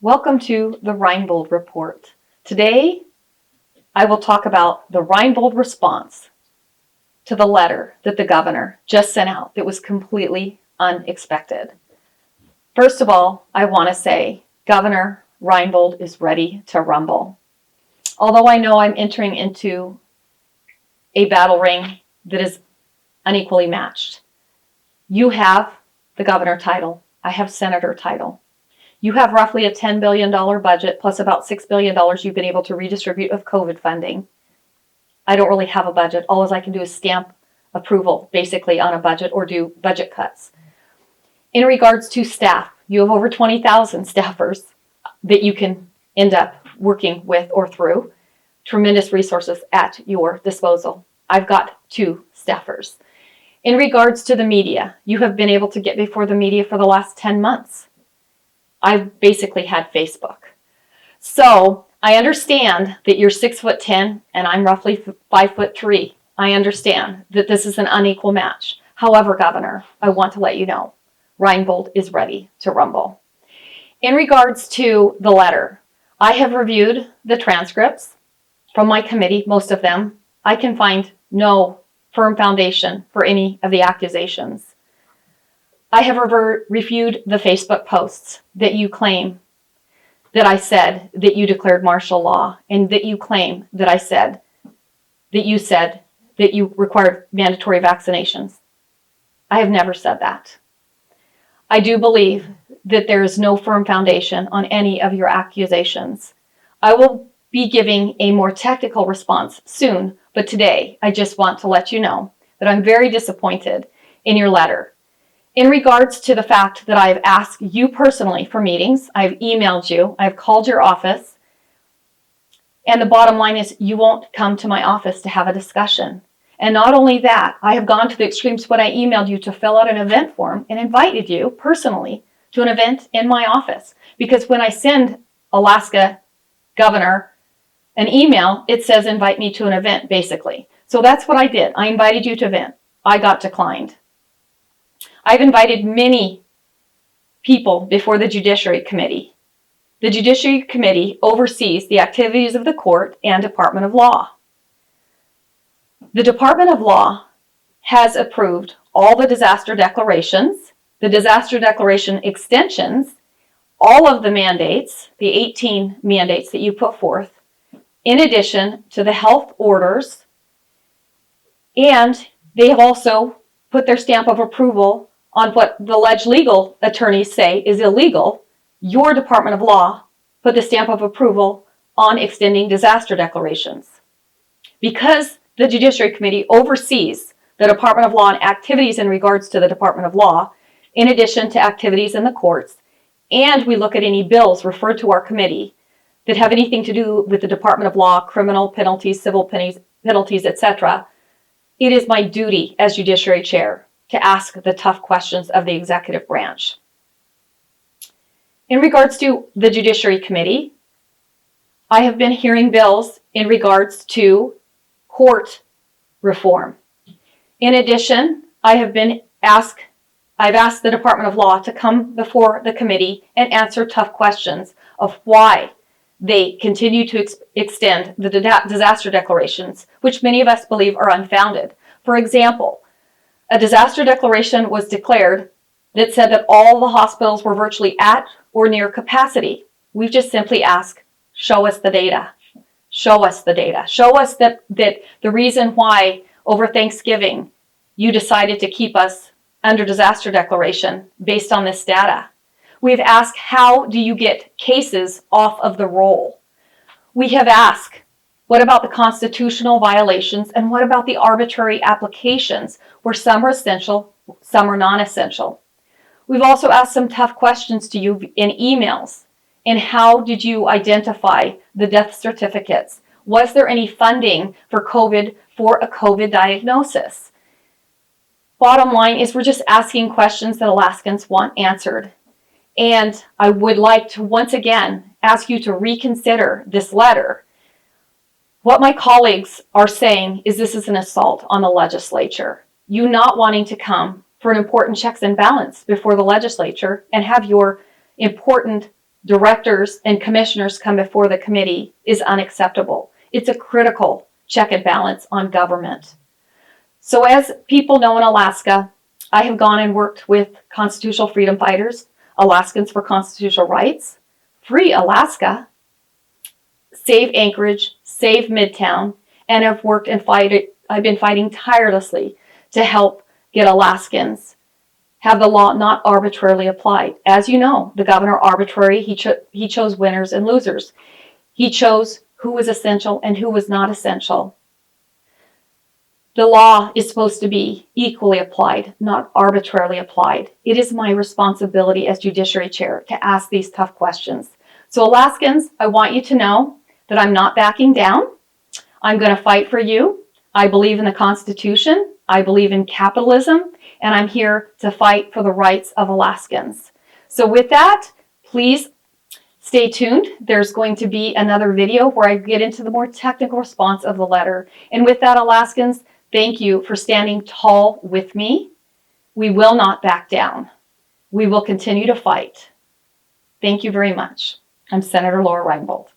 Welcome to the Reinbold Report. Today, I will talk about the Reinbold response to the letter that the governor just sent out that was completely unexpected. First of all, I want to say Governor Reinbold is ready to rumble. Although I know I'm entering into a battle ring that is unequally matched. You have the governor title. I have senator title. You have roughly a $10 billion budget plus about $6 billion you've been able to redistribute of COVID funding. I don't really have a budget. All I can do is stamp approval basically on a budget or do budget cuts. In regards to staff, you have over 20,000 staffers that you can end up working with or through. Tremendous resources at your disposal. I've got 2 staffers. In regards to the media, you have been able to get before the media for the last 10 months. I've basically had Facebook. So I understand that you're 6'10" and I'm roughly 5'3". I understand that this is an unequal match. However, Governor, I want to let you know, Reinbold is ready to rumble. In regards to the letter, I have reviewed the transcripts from my committee, most of them. I can find no firm foundation for any of the accusations. I have reviewed the Facebook posts that you claim that I said that you declared martial law and that you claim that I said that you required mandatory vaccinations. I have never said that. I do believe that there is no firm foundation on any of your accusations. I will be giving a more technical response soon, but today I just want to let you know that I'm very disappointed in your letter. In regards to the fact that I've asked you personally for meetings, I've emailed you, I've called your office, and the bottom line is you won't come to my office to have a discussion. And not only that, I have gone to the extremes when I emailed you to fill out an event form and invited you personally to an event in my office. Because when I send Alaska governor an email, it says invite me to an event, basically. So that's what I did. I invited you to an event. I got declined. I've invited many people before the Judiciary Committee. The Judiciary Committee oversees the activities of the court and Department of Law. The Department of Law has approved all the disaster declarations, the disaster declaration extensions, all of the mandates, the 18 mandates that you put forth, in addition to the health orders, and they have also put their stamp of approval on what the alleged legal attorneys say is illegal. Your Department of Law put the stamp of approval on extending disaster declarations. Because the Judiciary Committee oversees the Department of Law and activities in regards to the Department of Law, in addition to activities in the courts, and we look at any bills referred to our committee that have anything to do with the Department of Law, criminal penalties, civil penalties, etc., it is my duty as Judiciary Chair to ask the tough questions of the executive branch. In regards to the Judiciary Committee, I have been hearing bills in regards to court reform. In addition, I've asked the Department of Law to come before the committee and answer tough questions of why they continue to extend the disaster declarations, which many of us believe are unfounded. For example, a disaster declaration was declared that said that all the hospitals were virtually at or near capacity. We've just simply asked, show us the data. Show us the data. Show us that the reason why over Thanksgiving you decided to keep us under disaster declaration based on this data. We've asked, how do you get cases off of the roll? We have asked, what about the constitutional violations and what about the arbitrary applications where some are essential, some are non-essential? We've also asked some tough questions to you in emails. And how did you identify the death certificates? Was there any funding for COVID for a COVID diagnosis? Bottom line is we're just asking questions that Alaskans want answered. And I would like to once again ask you to reconsider this letter. What my colleagues are saying is this is an assault on the legislature. You not wanting to come for an important checks and balance before the legislature and have your important directors and commissioners come before the committee is unacceptable. It's a critical check and balance on government. So as people know in Alaska, I have gone and worked with constitutional freedom fighters, Alaskans for Constitutional Rights, Free Alaska, Save Anchorage, Save Midtown, and have worked and I've been fighting tirelessly to help get Alaskans have the law not arbitrarily applied. As you know, the governor arbitrary, he chose winners and losers. He chose who was essential and who was not essential. The law is supposed to be equally applied, not arbitrarily applied. It is my responsibility as Judiciary Chair to ask these tough questions. So Alaskans, I want you to know that I'm not backing down. I'm going to fight for you. I believe in the Constitution. I believe in capitalism, and I'm here to fight for the rights of Alaskans. So with that, please stay tuned. There's going to be another video where I get into the more technical response of the letter. And with that, Alaskans, thank you for standing tall with me. We will not back down. We will continue to fight. Thank you very much. I'm Senator Lora Reinbold.